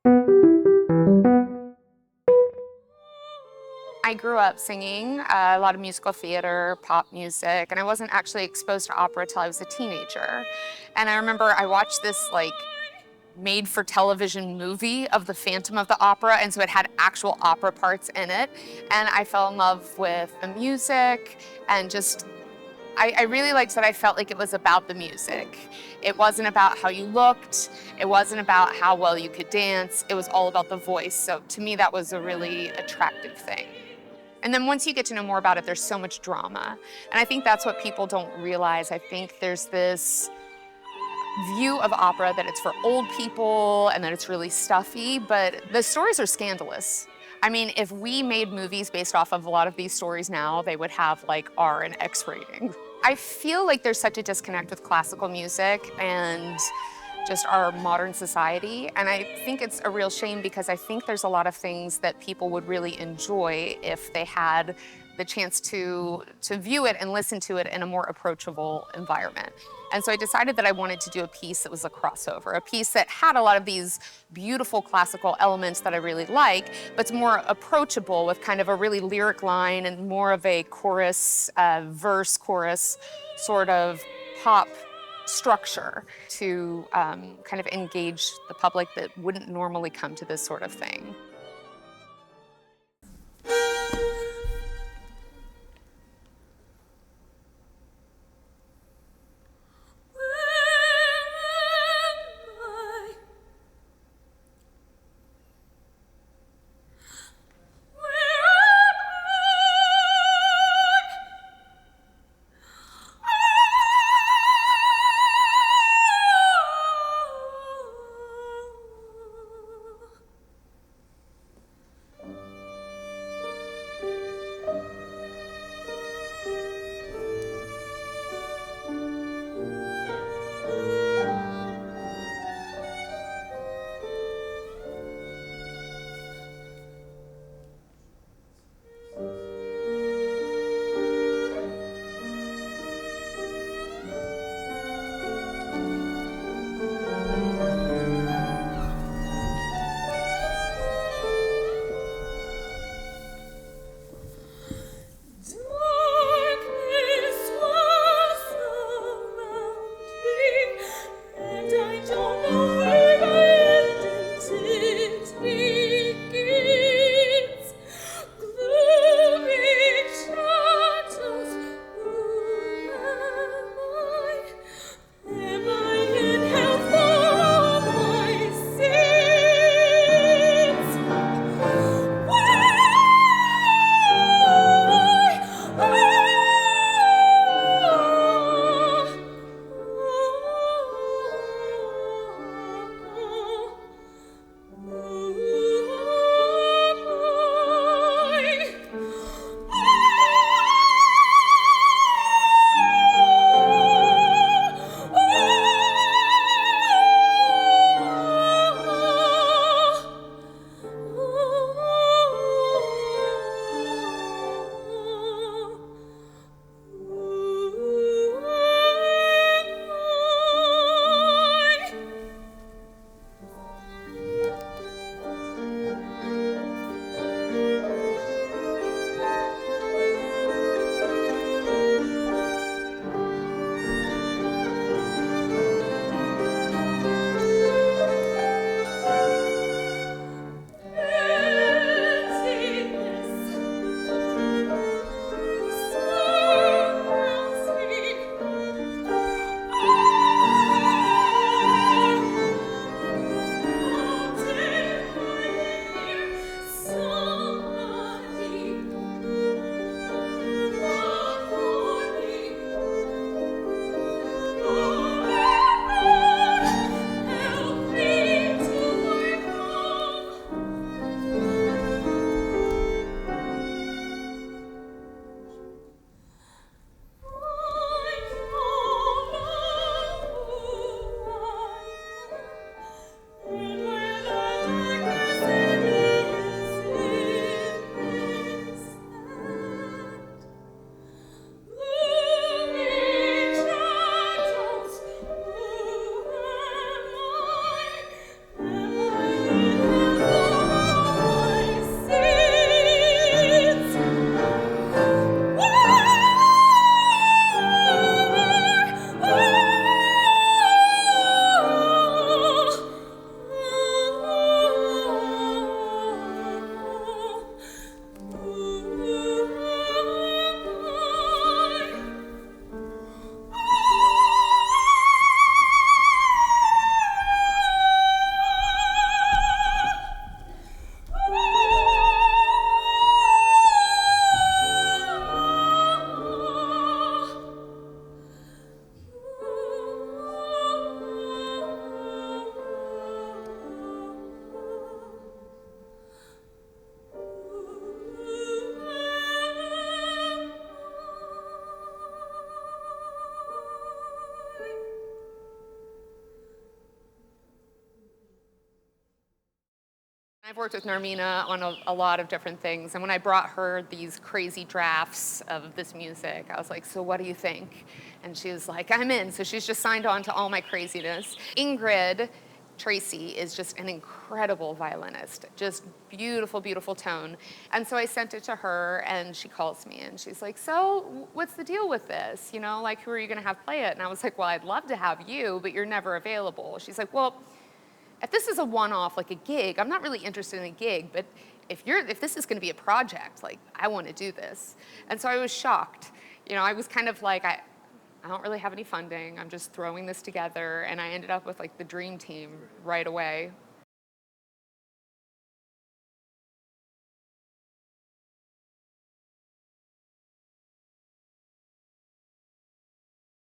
I grew up singing a lot of musical theater, pop music, and I wasn't actually exposed to opera till I was a teenager. And I remember I watched this made-for-television movie of the Phantom of the Opera, and so it had actual opera parts in it. And I fell in love with the music and just I really liked that I felt like it was about the music. It wasn't about how you looked. It wasn't about how well you could dance. It was all about the voice. So to me, that was a really attractive thing. And then once you get to know more about it, there's so much drama. And I think that's what people don't realize. I think there's this view of opera that it's for old people and that it's really stuffy, but the stories are scandalous. I mean, if we made movies based off of a lot of these stories now, they would have like R and X rating. I feel like there's such a disconnect with classical music and just our modern society. And I think it's a real shame because I think there's a lot of things that people would really enjoy if they had the chance to view it and listen to it in a more approachable environment. And so I decided that I wanted to do a piece that was a crossover, a piece that had a lot of these beautiful classical elements that I really like, but it's more approachable with kind of a really lyric line and more of a chorus, verse chorus sort of pop structure to kind of engage the public that wouldn't normally come to this sort of thing. I've worked with Narmina on a lot of different things, and when I brought her these crazy drafts of this music, I was like, so what do you think? And she was like, I'm in. So she's just signed on to all my craziness. Ingrid Tracy is just an incredible violinist, just beautiful, beautiful tone. And so I sent it to her, and she calls me, and she's like, so what's the deal with this? You know, like, who are you going to have play it? And I was like, well, I'd love to have you, but you're never available. She's like, well, if this is a one-off, like a gig, I'm not really interested in a gig, but if this is going to be a project, like, I want to do this. And so I was shocked. You know, I was kind of like, I don't really have any funding. I'm just throwing this together, and I ended up with like the dream team right away.